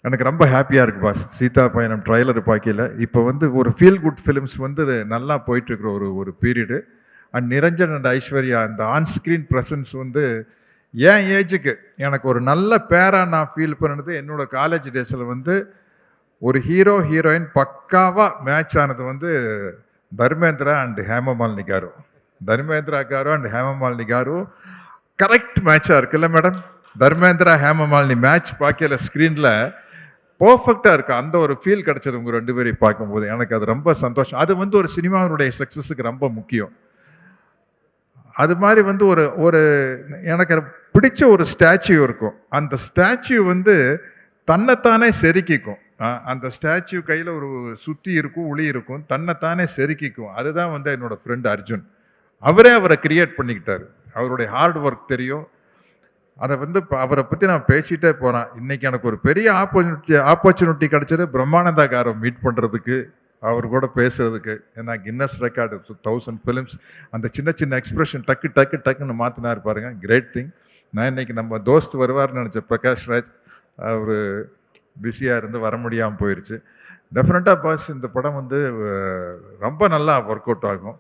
எனக்கு ரொம்ப ஹாப்பியாக இருக்குது பாஸ். சீதா பயணம் ட்ரைலர் பார்க்கையில. இப்போ வந்து ஒரு ஃபீல் குட் ஃபிலிம்ஸ் வந்து நல்லா போயிட்டுருக்குற ஒரு ஒரு period. And Niranjan and Aishwarya அந்த ஆன் ஸ்க்ரீன் ப்ரெசன்ஸ் வந்து என் ஏஜுக்கு எனக்கு ஒரு நல்ல பேரா நான் ஃபீல் பண்ணது என்னோட காலேஜ் டேஸில் வந்து ஒரு ஹீரோ ஹீரோயின் பக்காவா மேட்ச் ஆனது வந்து Dharmendra and Hemamalini garu. Dharmendra garu and Hemamalini garu correct மேட்சாக இருக்குல்ல மேடம்? தர்மேந்திரா ஹேமமாலினி மேட்ச் பார்க்கல ஸ்க்ரீனில் பர்ஃபெக்டாக இருக்கு. அந்த ஒரு ஃபீல் கிடைச்சது உங்க ரெண்டு பேரையும் பார்க்கும்போது எனக்கு அது ரொம்ப சந்தோஷம். அது வந்து ஒரு சினிமாவினுடைய சக்ஸஸுக்கு ரொம்ப முக்கியம். அது மாதிரி வந்து ஒரு ஒரு எனக்கு பிடிச்ச ஒரு ஸ்டாச்சு இருக்கும். அந்த ஸ்டாச்சு வந்து தன்னைத்தானே செதுக்கிக்கும். அந்த ஸ்டாச்சு கையில் ஒரு சுத்தி இருக்கும், உளி இருக்கும், தன்னைத்தானே செதுக்கிக்கும். அதுதான் வந்து என்னோட ஃப்ரெண்ட் அர்ஜுன். அவரை கிரியேட் பண்ணிக்கிட்டாரு. அவருடைய ஹார்ட் ஒர்க் தெரியும். அதை வந்து அவரை பற்றி நான் பேசிட்டே போகிறேன். இன்னைக்கு எனக்கு ஒரு பெரிய ஆப்பர்ச்சுனிட்டி கிடைச்சது பிரம்மானந்தா காரை மீட் பண்ணுறதுக்கு, அவர் கூட பேசுறதுக்கு. ஏன்னா கின்னஸ் ரெக்கார்டு 1000 ஃபிலிம்ஸ் அந்த சின்ன சின்ன எக்ஸ்பிரஷன் டக்கு டக்கு டக்குன்னு மாற்றினார் பாருங்க. Great thing. நான் இன்னைக்கு நம்ம தோஸ்த் வருவார்னு நினச்ச பிரகாஷ் ராஜ், அவர் பிஸியாக இருந்து வர முடியாமல் போயிடுச்சு. டெஃபினட்டாக பாஸ் இந்த படம் வந்து ரொம்ப நல்லா ஒர்க் அவுட் ஆகும்.